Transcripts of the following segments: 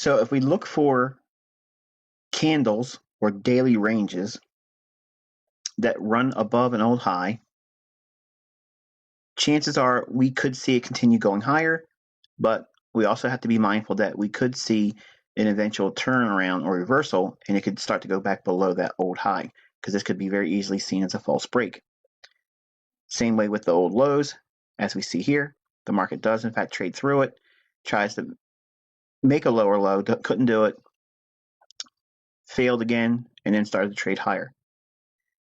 So if we look for candles or daily ranges that run above an old high, chances are we could see it continue going higher, but we also have to be mindful that we could see an eventual turnaround or reversal, and it could start to go back below that old high, because this could be very easily seen as a false break. Same way with the old lows, as we see here, the market does in fact trade through it, tries to make a lower low, couldn't do it, failed again, and then started to trade higher.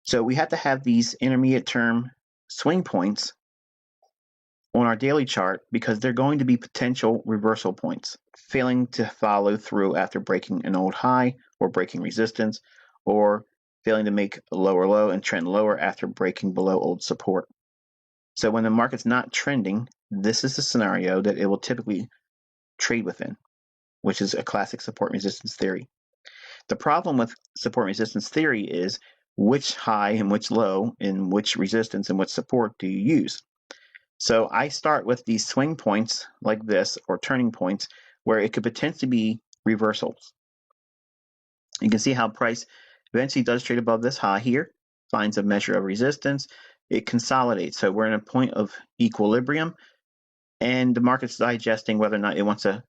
So we have to have these intermediate term swing points on our daily chart because they're going to be potential reversal points, failing to follow through after breaking an old high or breaking resistance, or failing to make a lower low and trend lower after breaking below old support. So when the market's not trending, this is the scenario that it will typically trade within, which is a classic support resistance theory. The problem with support resistance theory is which high and which low and which resistance and which support do you use? So I start with these swing points like this, or turning points, where it could potentially be reversals. You can see how price eventually does trade above this high here, finds a measure of resistance, it consolidates. So we're in a point of equilibrium, and the market's digesting whether or not it wants to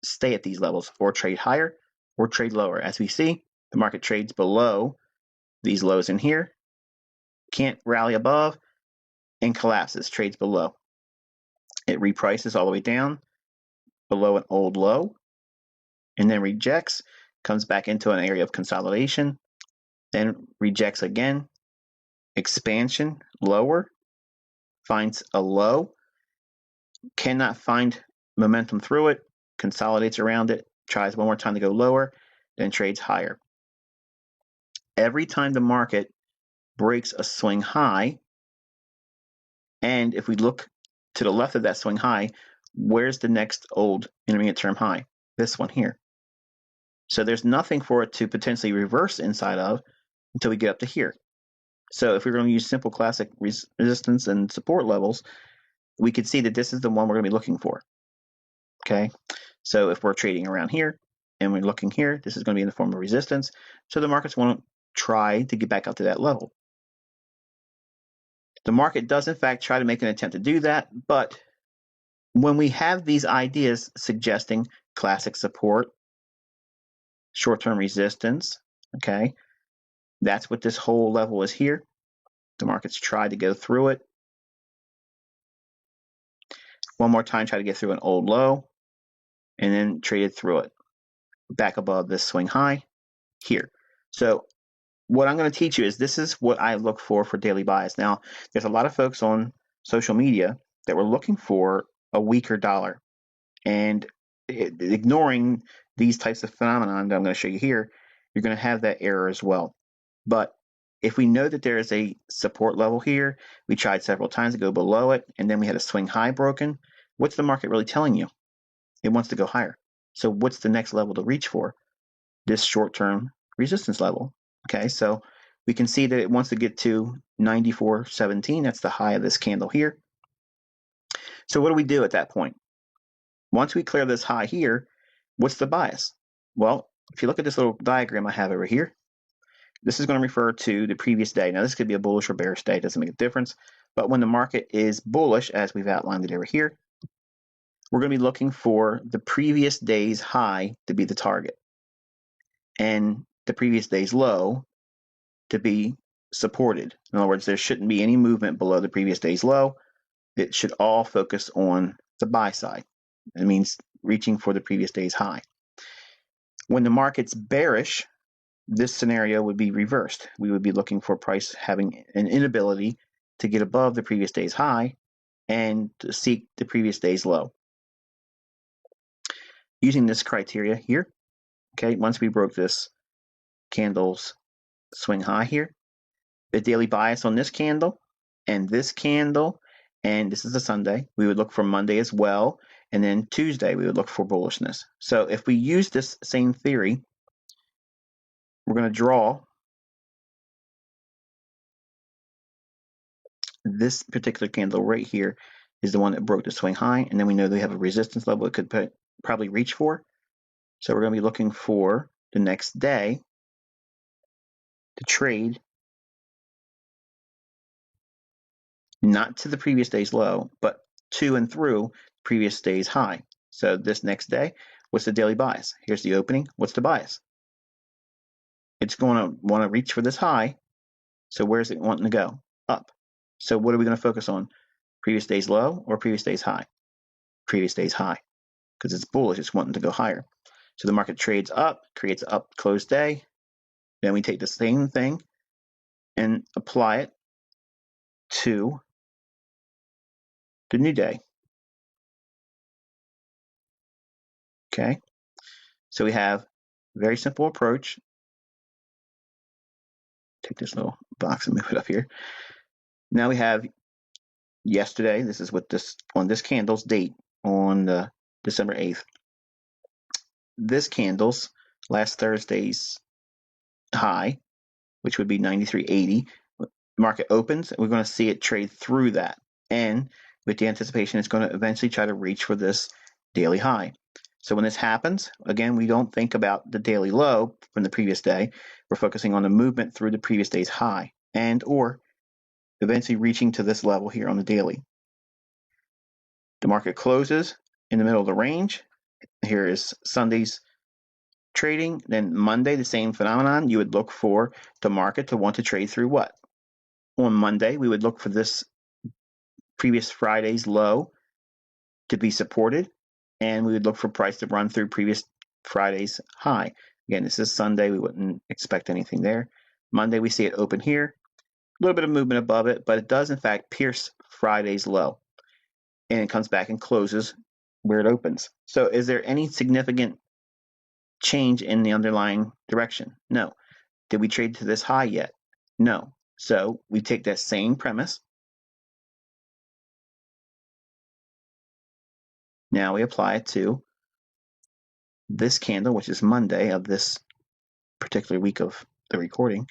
stay at these levels or trade higher or trade lower. As we see, the market trades below these lows in here, can't rally above, and collapses, trades below. It reprices all the way down below an old low, and then rejects, comes back into an area of consolidation, then rejects again, expansion, lower, finds a low, cannot find momentum through it, consolidates around it, tries one more time to go lower, then trades higher. Every time the market breaks a swing high, and if we look to the left of that swing high, where's the next old intermediate term high? This one here. So there's nothing for it to potentially reverse inside of until we get up to here. So if we're going to use simple classic resistance and support levels, we could see that this is the one we're going to be looking for. Okay, so if we're trading around here and we're looking here, this is going to be in the form of resistance. So the markets want to try to get back up to that level. The market does in fact try to make an attempt to do that, but when we have these ideas suggesting classic support, short-term resistance, okay, that's what this whole level is here. The market's tried to go through it. One more time, try to get through an old low, and then traded through it. Back above this swing high here. So what I'm going to teach you is this is what I look for daily bias. Now, there's a lot of folks on social media that were looking for a weaker dollar, and ignoring these types of phenomena that I'm going to show you here, you're going to have that error as well. But if we know that there is a support level here, we tried several times to go below it, and then we had a swing high broken, what's the market really telling you? It wants to go higher. So what's the next level to reach for? This short-term resistance level. Okay, so we can see that it wants to get to 94.17. That's the high of this candle here. So what do we do at that point? Once we clear this high here, what's the bias? Well, if you look at this little diagram I have over here, this is going to refer to the previous day. Now, this could be a bullish or bearish day. It doesn't make a difference. But when the market is bullish, as we've outlined it over here, we're going to be looking for the previous day's high to be the target, and the previous day's low to be supported. In other words, there shouldn't be any movement below the previous day's low. It should all focus on the buy side. It means reaching for the previous day's high. When the market's bearish, this scenario would be reversed. We would be looking for price having an inability to get above the previous day's high and to seek the previous day's low. Using this criteria here, okay, once we broke this candle's swing high here, the daily bias on this candle, and this is a Sunday, we would look for Monday as well, and then Tuesday we would look for bullishness. So if we use this same theory, we're going to draw this particular candle right here is the one that broke the swing high, and then we know they have a resistance level it could probably reach for. So we're going to be looking for the next day to trade not to the previous day's low, but to and through previous day's high. So this next day, what's the daily bias? Here's the opening. What's the bias? It's going to want to reach for this high. So where's it wanting to go? Up. So what are we going to focus on? Previous day's low or previous day's high? Previous day's high, because it's bullish. It's wanting to go higher. So the market trades up, creates an up close day. Then we take the same thing and apply it to the new day. Okay. So we have a very simple approach. Take this little box and move it up here. Now we have yesterday. This is what this on this candle's date on December 8th. This candle's last Thursday's high, which would be 93.80. Market opens, and we're going to see it trade through that. And with the anticipation, it's going to eventually try to reach for this daily high. So when this happens, again, we don't think about the daily low from the previous day. We're focusing on the movement through the previous day's high and or eventually reaching to this level here on the daily. The market closes in the middle of the range. Here is Sunday's trading. Then Monday, the same phenomenon. You would look for the market to want to trade through what? On Monday, we would look for this previous Friday's low to be supported, and we would look for price to run through previous Friday's high. Again, this is Sunday. We wouldn't expect anything there. Monday, we see it open here. A little bit of movement above it, but it does, in fact, pierce Friday's low. And it comes back and closes where it opens. So is there any significant change in the underlying direction? No. Did we trade to this high yet? No. So we take that same premise. Now we apply it to this candle, which is Monday of this particular week of the recording.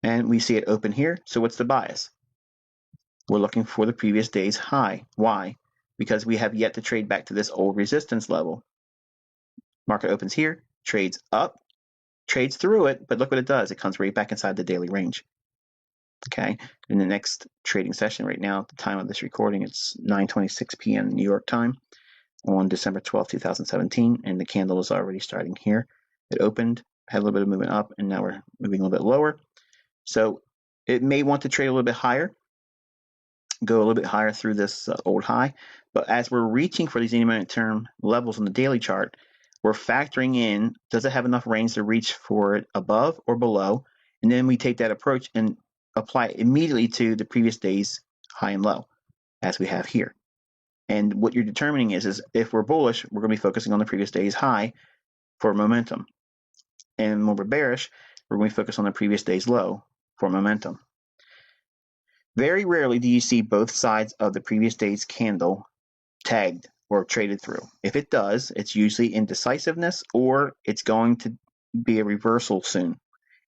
And we see it open here. So what's the bias? We're looking for the previous day's high. Why? Because we have yet to trade back to this old resistance level. Market opens here, trades up, trades through it, but look what it does. It comes right back inside the daily range. Okay, in the next trading session right now, at the time of this recording, it's 9:26 p.m. New York time on December 12, 2017, and the candle is already starting here. It opened, had a little bit of movement up, and now we're moving a little bit lower. So it may want to trade a little bit higher, go a little bit higher through this old high, but as we're reaching for these intermediate term levels on the daily chart, we're factoring in, does it have enough range to reach for it above or below? And then we take that approach and apply it immediately to the previous day's high and low, as we have here. And what you're determining is if we're bullish, we're going to be focusing on the previous day's high for momentum. And when we're bearish, we're going to focus on the previous day's low for momentum. Very rarely do you see both sides of the previous day's candle tagged or traded through. If it does, it's usually indecisiveness or it's going to be a reversal soon,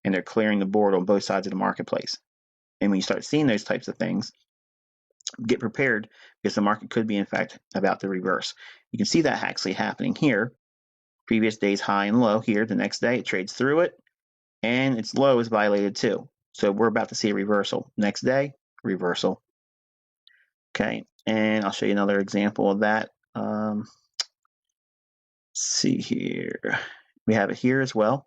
and they're clearing the board on both sides of the marketplace. And when you start seeing those types of things, get prepared because the market could be, in fact, about to reverse. You can see that actually happening here. Previous day's high and low here. The next day, it trades through it, and its low is violated too. So we're about to see a reversal. Next day, reversal. Okay, and I'll show you another example of that. Let's see here. We have it here as well.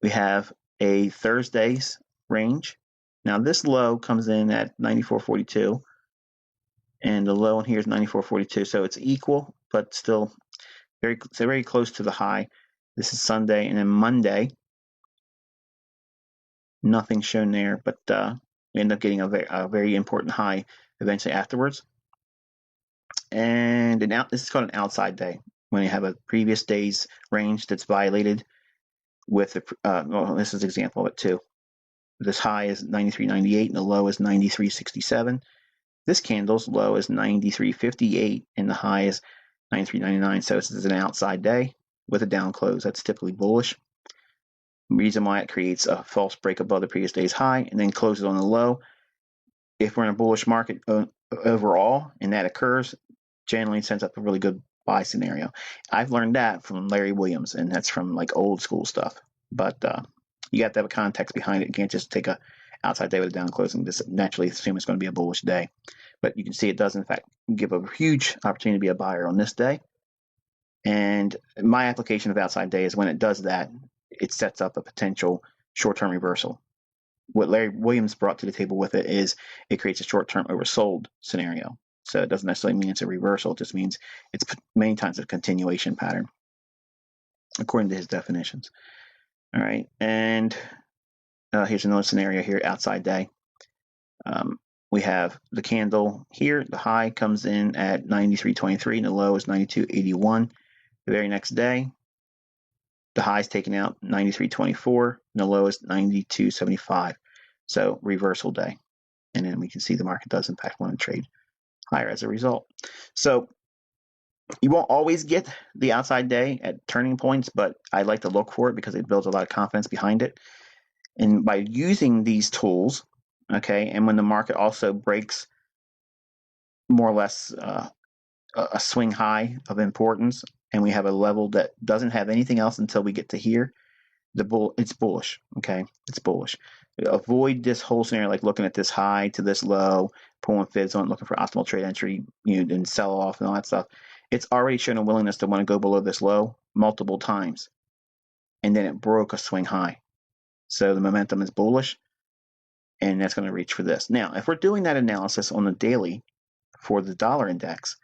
We have a Thursday's range. Now this low comes in at 94.42, and the low in here is 94.42. So it's equal, but still very close to the high. This is Sunday, and then Monday, nothing shown there, but we end up getting a very important high eventually afterwards. And this is called an outside day, when you have a previous day's range that's violated with this is an example of it too. This high is 93.98 and the low is 93.67. This candle's low is 93.58 and the high is 93.99. So this is an outside day with a down close. That's typically bullish. Reason why it creates a false break above the previous day's high and then closes on the low. If we're in a bullish market overall and that occurs, generally sends up a really good buy scenario. I've learned that from Larry Williams, and that's from like old school stuff. But you have to have a context behind it. You can't just take a outside day with a down closing, just naturally assume it's going to be a bullish day. But you can see it does in fact give a huge opportunity to be a buyer on this day. And my application of outside day is when it does that, it sets up a potential short-term reversal. What Larry Williams brought to the table with it is it creates a short-term oversold scenario. So it doesn't necessarily mean it's a reversal. It just means it's many times a continuation pattern, according to his definitions. All right, and here's another scenario here, outside day. We have the candle here. The high comes in at 93.23 and the low is 92.81. The very next day, the high is taken out 93.24 and the low is 92.75. So reversal day. And then we can see the market does in fact want to trade higher as a result. So you won't always get the outside day at turning points, but I like to look for it because it builds a lot of confidence behind it. And by using these tools, okay, and when the market also breaks more or less a swing high of importance, and we have a level that doesn't have anything else until we get to here, it's bullish, okay? It's bullish. Avoid this whole scenario like looking at this high to this low, pulling fids on, looking for optimal trade entry, and sell off and all that stuff. It's already shown a willingness to want to go below this low multiple times, and then it broke a swing high. So the momentum is bullish, and that's going to reach for this. Now, if we're doing that analysis on the daily for the dollar index,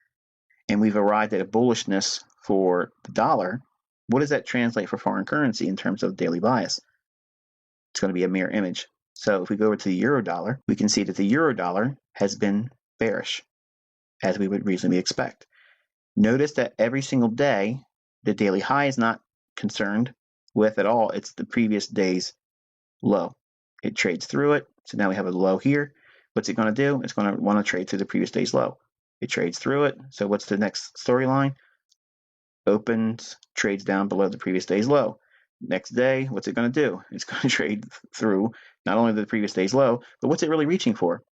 and we've arrived at a bullishness for the dollar, what does that translate for foreign currency in terms of daily bias? It's going to be a mirror image. So if we go over to the euro dollar, we can see that the euro dollar has been bearish, as we would reasonably expect. Notice that every single day, the daily high is not concerned with at all. It's the previous day's low. It trades through it. So now we have a low here. What's it going to do? It's going to want to trade through the previous day's low. It trades through it. So what's the next storyline? Opens, trades down below the previous day's low. Next day, what's it going to do? It's going to trade through not only the previous day's low, but what's it really reaching for?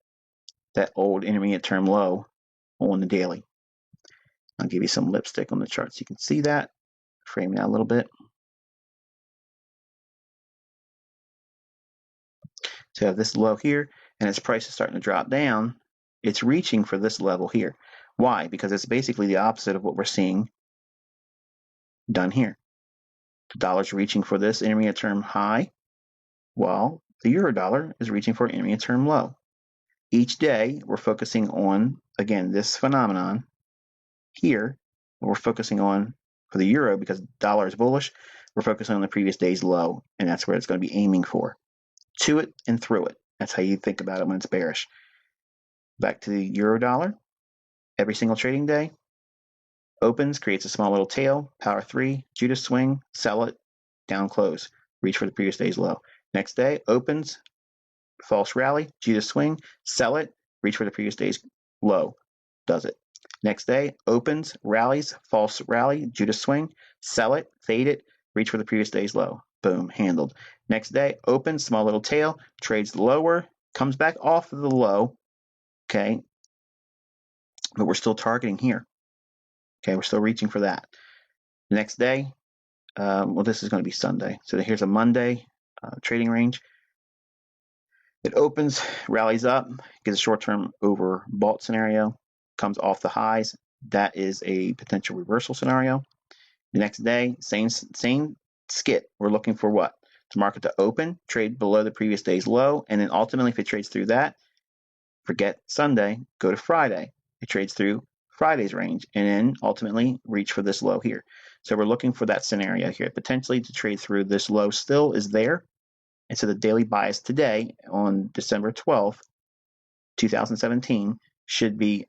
That old intermediate term low on the daily. I'll give you some lipstick on the chart so you can see that. Frame it out a little bit. So you have this low here, and its price is starting to drop down. It's reaching for this level here. Why? Because it's basically the opposite of what we're seeing done here. The dollar's reaching for this intermediate term high, while the euro dollar is reaching for an intermediate term low. Each day, we're focusing on, again, this phenomenon here. We're focusing on, for the euro, because the dollar is bullish, we're focusing on the previous day's low, and that's where it's going to be aiming for. To it and through it. That's how you think about it when it's bearish. Back to the euro dollar. Every single trading day, opens, creates a small little tail, power 3, Judas swing, sell it, down close, reach for the previous day's low. Next day, opens, false rally, Judas swing, sell it, reach for the previous day's low, does it. Next day, opens, rallies, false rally, Judas swing, sell it, fade it, reach for the previous day's low. Boom, handled. Next day, opens, small little tail, trades lower, comes back off of the low, okay, but we're still targeting here. Okay, we're still reaching for that. The next day, well, this is going to be Sunday. So here's a Monday trading range. It opens, rallies up, gets a short-term overbought scenario, comes off the highs. That is a potential reversal scenario. The next day, same skit. We're looking for what? The market to open, trade below the previous day's low, and then ultimately, if it trades through that, forget Sunday, go to Friday. It trades through Friday's range, and then ultimately reach for this low here. So we're looking for that scenario here. Potentially to trade through this low still is there. And so the daily bias today on December 12th, 2017 should be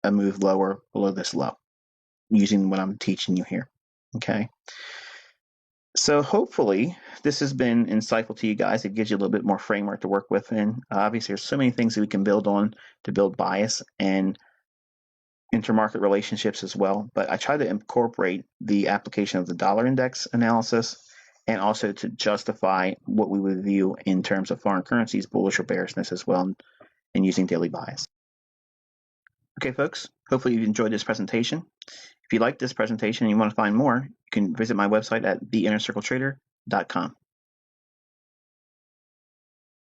a move lower below this low using what I'm teaching you here. Okay. So hopefully this has been insightful to you guys. It gives you a little bit more framework to work with. And obviously there's so many things that we can build on to build bias and intermarket relationships as well. But I try to incorporate the application of the dollar index analysis and also to justify what we would view in terms of foreign currencies, bullish or bearishness as well, and using daily bias. Okay, folks, hopefully you've enjoyed this presentation. If you like this presentation and you want to find more, you can visit my website at theinnercircletrader.com.